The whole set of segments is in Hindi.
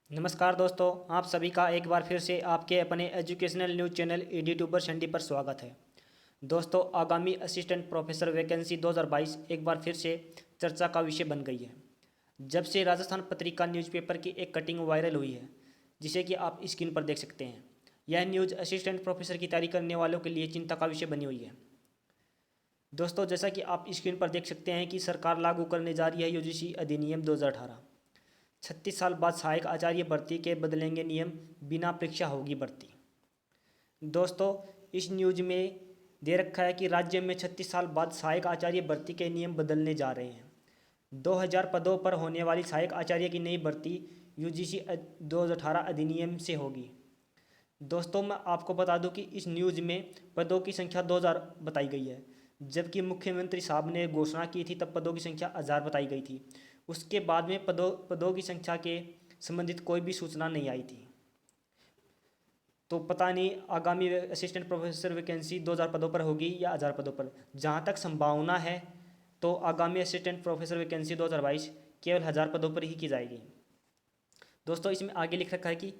नमस्कार दोस्तों, आप सभी का एक बार फिर से आपके अपने एजुकेशनल न्यूज़ चैनल ईडी ट्यूबर शंडी पर स्वागत है। दोस्तों, आगामी असिस्टेंट प्रोफेसर वैकेंसी 2022 एक बार फिर से चर्चा का विषय बन गई है। जब से राजस्थान पत्रिका न्यूज़पेपर की एक कटिंग वायरल हुई है, जिसे कि आप स्क्रीन पर देख सकते हैं। यह न्यूज़ असिस्टेंट प्रोफेसर की तैयारी करने वालों के लिए चिंता का विषय बनी हुई है। दोस्तों, जैसा कि आप स्क्रीन पर देख सकते हैं कि सरकार लागू करने जा रही है यूजीसी अधिनियम 2018। 36 साल बाद सहायक आचार्य भर्ती के बदलेंगे नियम, बिना परीक्षा होगी भर्ती। दोस्तों, इस न्यूज में दे रखा है कि राज्य में 36 साल बाद सहायक आचार्य भर्ती के नियम बदलने जा रहे हैं। 2000 पदों पर होने वाली सहायक आचार्य की नई भर्ती यूजीसी 2018 अधिनियम से होगी। दोस्तों, मैं आपको बता दूं कि इस न्यूज़ में पदों की संख्या 2000 बताई गई है, जबकि मुख्यमंत्री साहब ने घोषणा की थी तब पदों की संख्या 1000 बताई गई थी। उसके बाद में पदों की संख्या के संबंधित कोई भी सूचना नहीं आई थी। तो पता नहीं आगामी असिस्टेंट प्रोफेसर वैकेंसी 2000 पदों पर होगी या 1000 पदों पर। जहाँ तक संभावना है तो आगामी असिस्टेंट प्रोफेसर वैकेंसी 2022 केवल 1000 पदों पर ही की जाएगी। दोस्तों, इसमें आगे लिख रखा है कि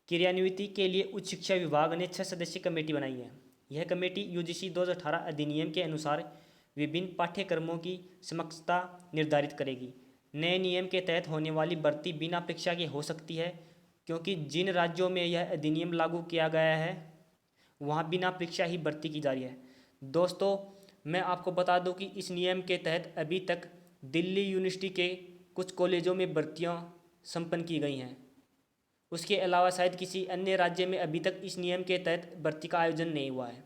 क्रियान्विति के लिए उच्च शिक्षा विभाग ने 6 सदस्यीय कमेटी बनाई है। यह कमेटी यूजीसी 2018 अधिनियम के अनुसार विभिन्न पाठ्यक्रमों की समकक्षता निर्धारित करेगी। नए नियम के तहत होने वाली भर्ती बिना परीक्षा के हो सकती है, क्योंकि जिन राज्यों में यह अधिनियम लागू किया गया है वहाँ बिना परीक्षा ही भर्ती की जा रही है। दोस्तों, मैं आपको बता दूं कि इस नियम के तहत अभी तक दिल्ली यूनिवर्सिटी के कुछ कॉलेजों में भर्तियाँ संपन्न की गई हैं। उसके अलावा शायद किसी अन्य राज्य में अभी तक इस नियम के तहत भर्ती का आयोजन नहीं हुआ है।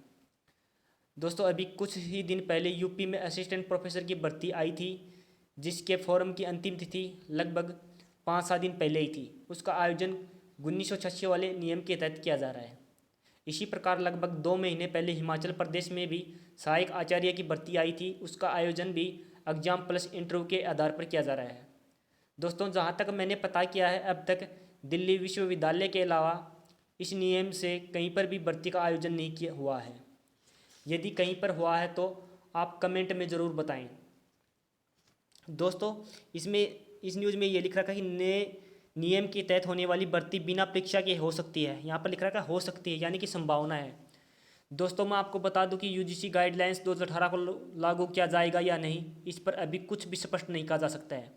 दोस्तों, अभी कुछ ही दिन पहले यूपी में असिस्टेंट प्रोफेसर की भर्ती आई थी, जिसके फॉर्म की अंतिम तिथि लगभग 5-7 दिन पहले ही थी। उसका आयोजन 1986 वाले नियम के तहत किया जा रहा है। इसी प्रकार लगभग 2 महीने पहले हिमाचल प्रदेश में भी सहायक आचार्य की भर्ती आई थी। उसका आयोजन भी एग्जाम प्लस इंटरव्यू के आधार पर किया जा रहा है। दोस्तों, जहाँ तक मैंने पता किया है, अब तक दिल्ली विश्वविद्यालय के अलावा इस नियम से कहीं पर भी भर्ती का आयोजन नहीं किया हुआ है। यदि कहीं पर हुआ है तो आप कमेंट में ज़रूर बताएं। दोस्तों, इस न्यूज़ में ये लिख रखा है कि नए नियम के तहत होने वाली भर्ती बिना परीक्षा के हो सकती है। यहाँ पर लिख रखा है हो सकती है, यानी कि संभावना है। दोस्तों, मैं आपको बता दूं कि यूजीसी गाइडलाइंस 2018 को लागू किया जाएगा या नहीं, इस पर अभी कुछ भी स्पष्ट नहीं कहा जा सकता है।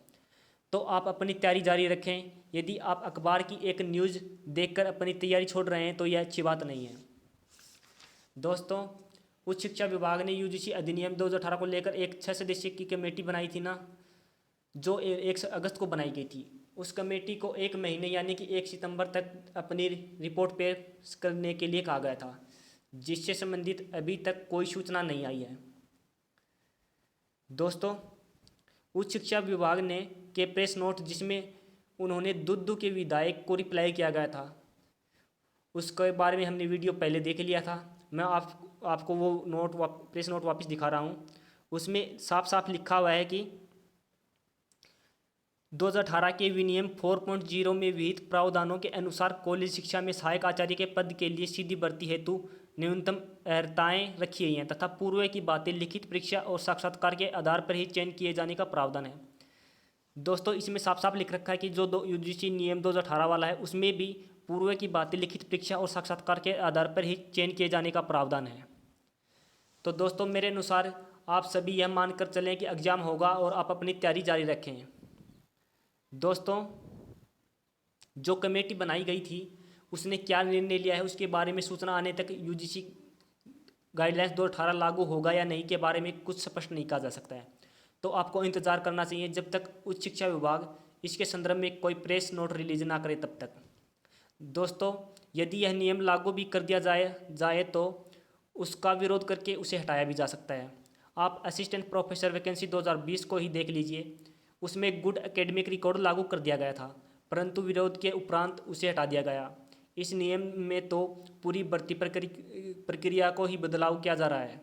तो आप अपनी तैयारी जारी रखें। यदि आप अखबार की एक न्यूज़ देखकर अपनी तैयारी छोड़ रहे हैं तो यह अच्छी बात नहीं है। दोस्तों, उच्च शिक्षा विभाग ने यूजीसी अधिनियम 2018 को लेकर एक 6 सदस्यीय की कमेटी बनाई थी ना, जो 1 अगस्त को बनाई गई थी। उस कमेटी को 1 महीने यानी कि 1 सितंबर तक अपनी रिपोर्ट पेश करने के लिए कहा गया था, जिससे संबंधित अभी तक कोई सूचना नहीं आई है। दोस्तों, उच्च शिक्षा विभाग ने के प्रेस नोट, जिसमें उन्होंने दुद्दू के विधायक को रिप्लाई किया गया था, उसके बारे में हमने वीडियो पहले देख लिया था। मैं आपको वो प्रेस नोट वापस दिखा रहा हूँ। उसमें साफ साफ लिखा हुआ है कि 2018 के विनियम 4.0 में विहित प्रावधानों के अनुसार कॉलेज शिक्षा में सहायक आचार्य के पद के लिए सीधी भर्ती हेतु न्यूनतम अर्हताएं रखी गई हैं तथा पूर्व की बातें लिखित परीक्षा और साक्षात्कार के आधार पर ही चयन किए जाने का प्रावधान है। दोस्तों, इसमें साफ साफ लिख रखा है कि जो यूजीसी नियम 2018 वाला है, उसमें भी पूर्व की बातें लिखित परीक्षा और साक्षात्कार के आधार पर ही चयन किए जाने का प्रावधान है। तो दोस्तों, मेरे अनुसार आप सभी यह मानकर चलें कि एग्जाम होगा और आप अपनी तैयारी जारी रखें। दोस्तों, जो कमेटी बनाई गई थी उसने क्या निर्णय लिया है, उसके बारे में सूचना आने तक यूजीसी गाइडलाइंस 2018 लागू होगा या नहीं के बारे में कुछ स्पष्ट नहीं कहा जा सकता है। तो आपको इंतज़ार करना चाहिए जब तक उच्च शिक्षा विभाग इसके संदर्भ में कोई प्रेस नोट रिलीज ना करे तब तक। दोस्तों, यदि यह नियम लागू भी कर दिया जाए तो उसका विरोध करके उसे हटाया भी जा सकता है। आप असिस्टेंट प्रोफेसर वैकेंसी 2020 को ही देख लीजिए। उसमें गुड एकेडमिक रिकॉर्ड लागू कर दिया गया था, परंतु विरोध के उपरांत उसे हटा दिया गया। इस नियम में तो पूरी भर्ती प्रक्रिया को ही बदलाव किया जा रहा है,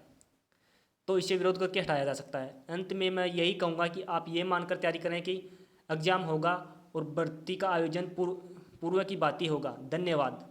तो इसे विरोध करके हटाया जा सकता है। अंत में मैं यही कहूँगा कि आप ये मानकर तैयारी करें कि एग्जाम होगा और भर्ती का आयोजन पूर्व की बात ही होगा। धन्यवाद।